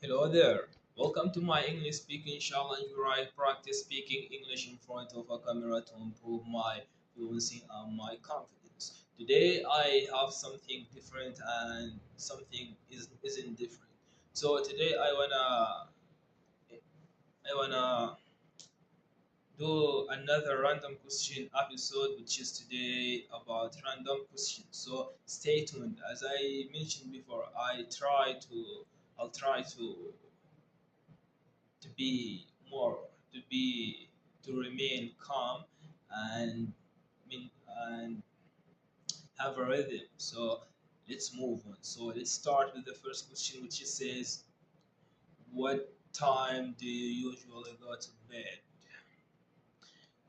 Hello there. Welcome to my English speaking challenge where I practice speaking English in front of a camera to improve my fluency and my confidence. Today I have something different and something isn't different. So today I wanna do another random question episode which is today about random questions. So stay tuned. As I mentioned before, I'll try to be more to be to remain calm and mean and have a rhythm. So let's move on. So let's start with the first question, which is says, what time do you usually go to bed?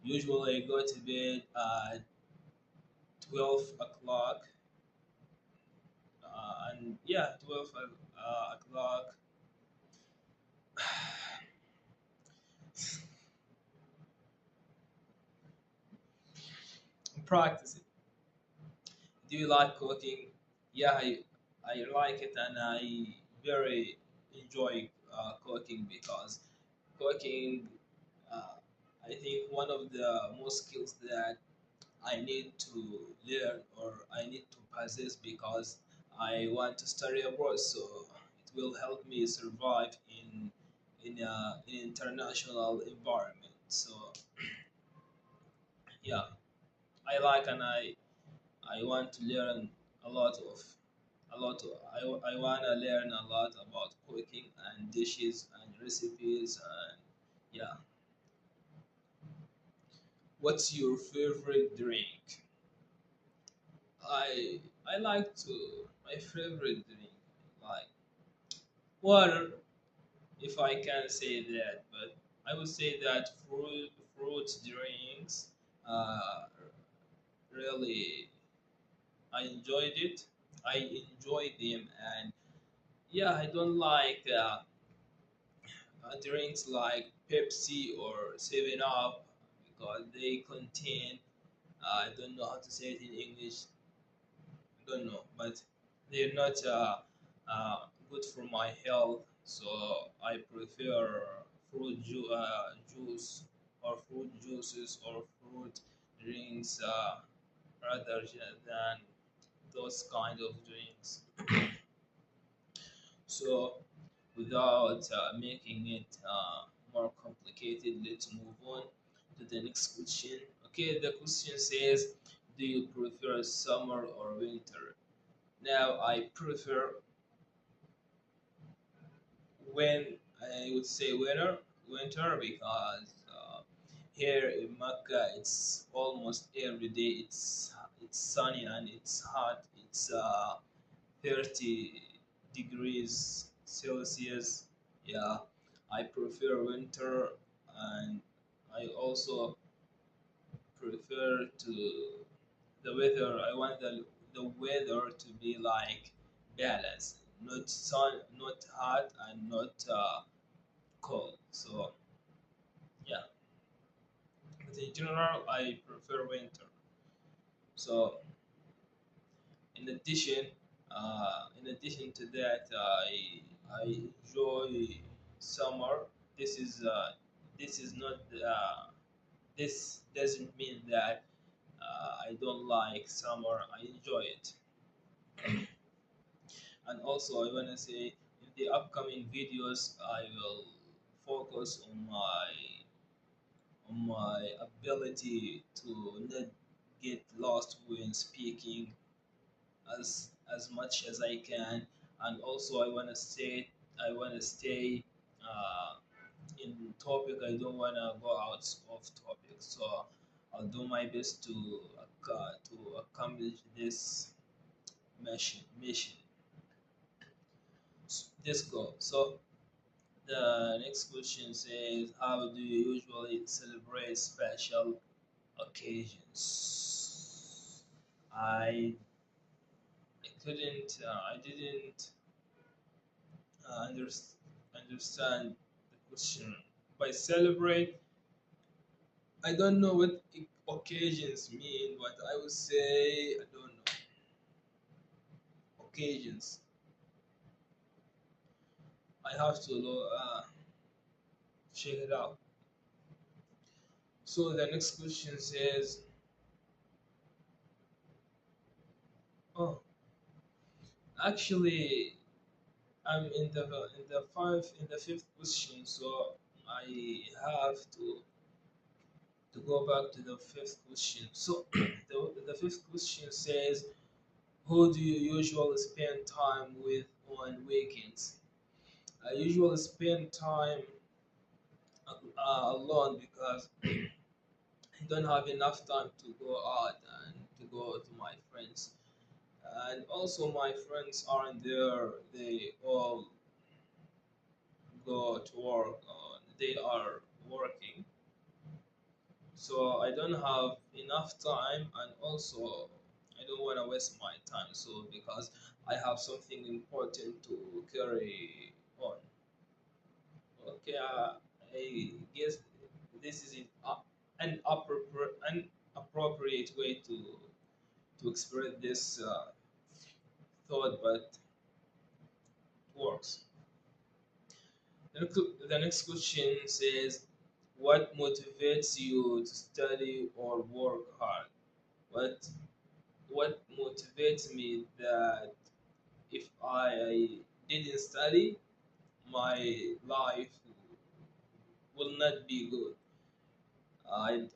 Usually I go to bed at 12 o'clock, and yeah, 12 o'clock. Practice it. Do you like cooking? Yeah, I like it and I very enjoy cooking because cooking, uh, I think one of the most skills that I need to learn or I need to possess because I want to study abroad, so it will help me survive in international environment. So yeah, I like and I want to learn a lot of I want to learn a lot about cooking and dishes and recipes and yeah. What's your favorite drink? I like to my favorite drink like water, if I can say that, but I would say that fruit drinks uh, really I enjoyed it. I enjoy them and yeah, I don't like drinks like Pepsi or 7 Up because they contain, I don't know how to say it in English, I don't know, but they're not good for my health. So I prefer juice or fruit juices or fruit drinks rather than those kind of drinks. So without making it more complicated, let's move on to the next question. Okay, the question says, do you prefer summer or winter? Now, I prefer when I would say winter because here in Mecca it's almost every day it's sunny and it's hot. It's 30 degrees Celsius. Yeah, I prefer winter and I also prefer to the weather. I want the weather to be like balanced, not sun, not hot and not cold. So yeah, but in general, I prefer winter. So in addition to that, I enjoy summer. This is uh, this is not this doesn't mean that I don't like summer. I enjoy it. And also, I want to say in the upcoming videos, I will focus on my ability to not get lost when speaking as much as I can, and also I want to stay uh, in topic. I don't want to go out of topic, so I'll do my best to accomplish this mission, this goal. So the next question says, how do you usually celebrate special occasions? I I didn't understand the question. By celebrate, I don't know what occasions mean, but I would say I don't know occasions. I have to check it out. So the next question says, oh, actually, I'm in the fifth question, so I have to go back to the fifth question. So the fifth question says, who do you usually spend time with on weekends? I usually spend time alone because I don't have enough time to go out and to go to my friends. And also, my friends aren't there, they all go to work, they are working. So I don't have enough time, and also I don't want to waste my time. So because I have something important to carry on. Okay, I guess this is an appropriate way to express this thought, but it works. The next question says, what motivates you to study or work hard? What what motivates me that if I didn't study, my life will not be good. And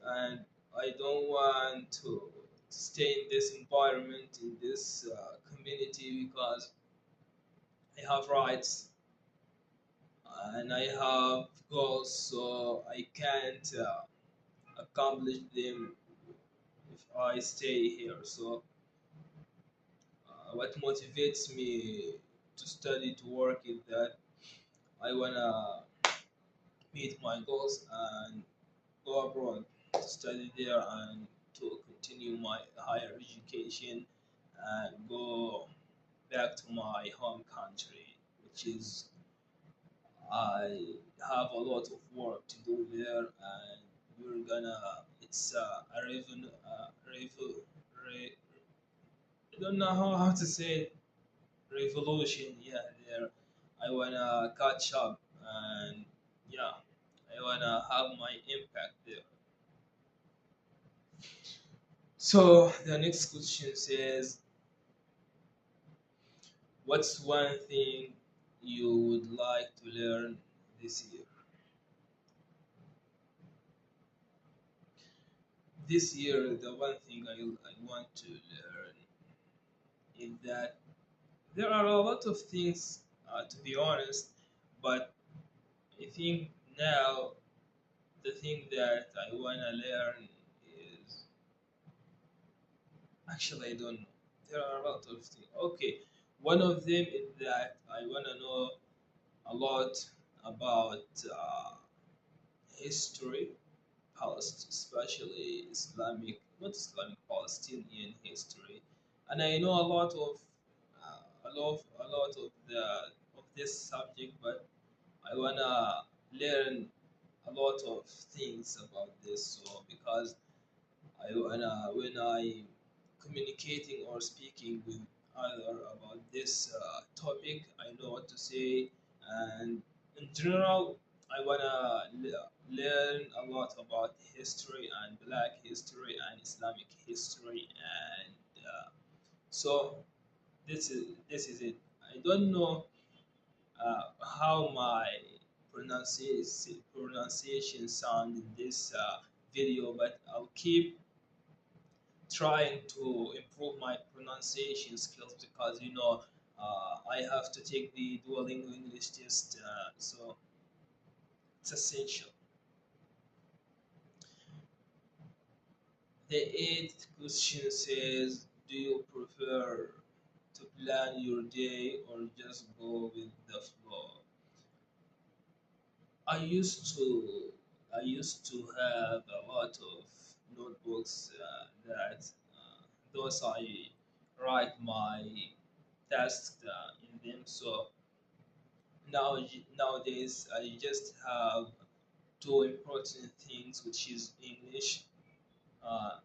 I don't want to stay in this environment, in this community, because I have rights and I have goals, so I can't accomplish them if I stay here. So, what motivates me to study, to work, is that I wanna meet my goals and go abroad to study there and to continue my higher education and go back to my home country, which is I have a lot of work to do there, and we're gonna. It's a I don't know how to say it, revolution. Yeah, there. I wanna catch up, and yeah, I wanna have my impact there. So the next question says, what's one thing you would like to learn this year? This year, the one thing I want to learn is that there are a lot of things, to be honest, but I think now the thing that I want to learn is, actually, I don't know. There are a lot of things. Okay, one of them is that I want to know a lot about history, especially Islamic, not Islamic, Palestinian history, and I know a lot of the of this subject, but I wanna learn a lot of things about this. So because I wanna when I communicating or speaking with other about this topic, I know what to say, and in general, I wanna learn a lot about history and Black history and Islamic history, and so this is it. I don't know how my pronunciation sound in this video, but I'll keep trying to improve my pronunciation skills because I have to take the Duolingo English test, so it's essential. The eighth question says, do you prefer to plan your day or just go with the flow? I used to I used to have a lot of notebooks that those I write my tasks in them. So nowadays I just have two important things, which is English. Uh,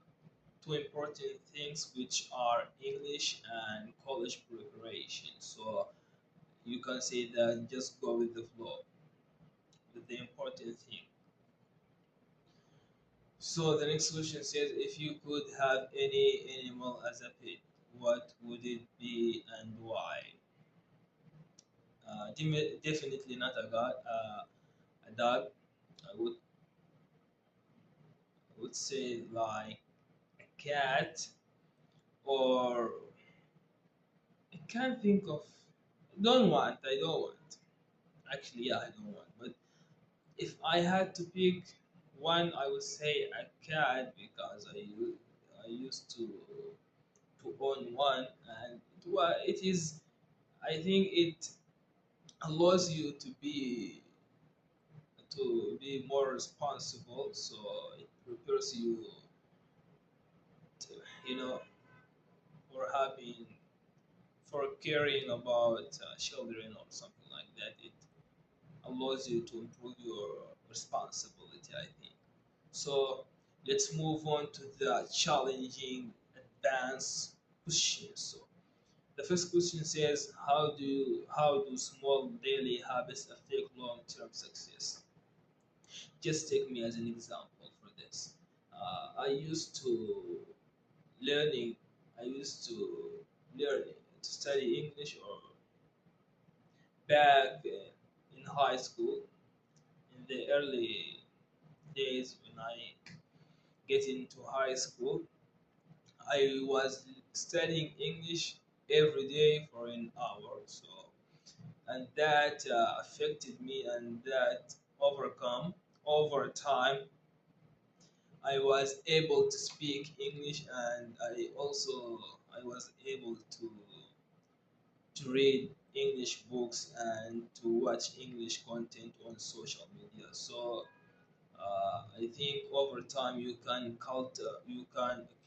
Two important things which are English and college preparation. So you can say that just go with the flow with the important thing. So the next question says, if you could have any animal as a pet, what would it be and why? Definitely not a dog. I would say like a cat, or I can't think of. Don't want. I don't want. Actually, yeah, I don't want. But if I had to pick one, I would say a cat because I used to own one, and it is. I think it allows you to be more responsible. So it prepares you, to, you know, for having for caring about children or something like that. It allows you to improve your responsibility, I think. So let's move on to the challenging advanced questions. So the first question says, how do small daily habits affect long-term success? Just take me as an example for this. I used to learning. I used to learn to study English or back in high school, in the early days when I get into high school. I was studying English every day for an hour, so and that affected me, and that overcome over time. I was able to speak English, and I was able to read English books and to watch English content on social media. So I think over time you can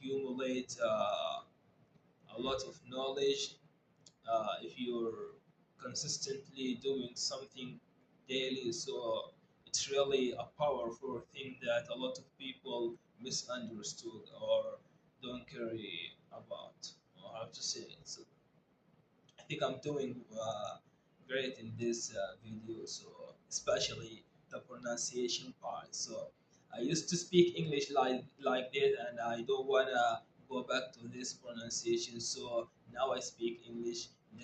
accumulate a lot of knowledge if you're consistently doing something daily. So it's really a powerful thing that a lot of people misunderstood or don't carry about, or how to say it. So I think I'm doing great in this video, so especially the pronunciation part. So I used to speak English like that, and I don't wanna go back to this pronunciation. So now I speak English in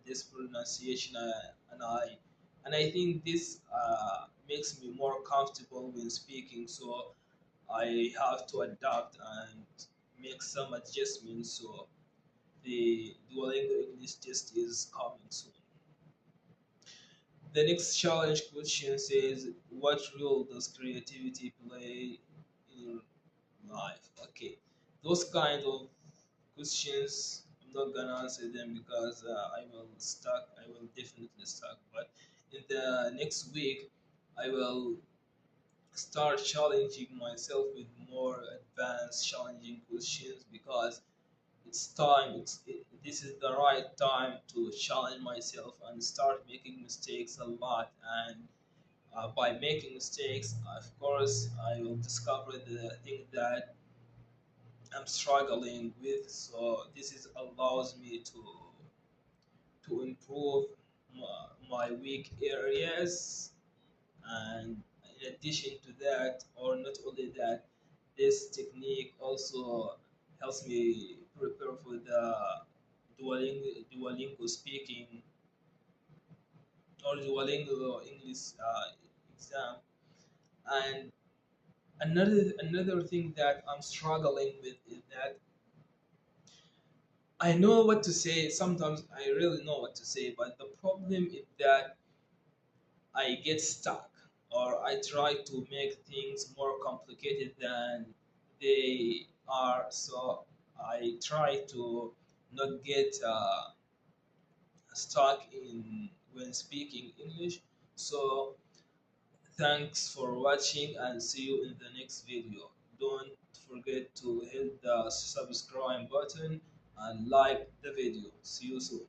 this pronunciation, and I think this makes me more comfortable when speaking. So I have to adapt and make some adjustments. So the Duolingo English test is coming soon. The next challenge question says, what role does creativity play in life? Okay, those kind of questions, I'm not gonna answer them because I will definitely stuck. But in the next week, I will start challenging myself with more advanced, challenging questions because it's time. This is the right time to challenge myself and start making mistakes a lot. And by making mistakes, of course, I will discover the thing that I'm struggling with. So this is allows me to improve my weak areas. And in addition to that, or not only that, this technique also helps me prepare for the Duolingo speaking or Duolingo English exam. And another thing that I'm struggling with is that I know what to say. Sometimes I really know what to say, but the problem is that I get stuck, or I try to make things more complicated than they are. So I try to not get stuck in when speaking English. So thanks for watching, and see you in the next video. Don't forget to hit the subscribe button and like the video. See you soon.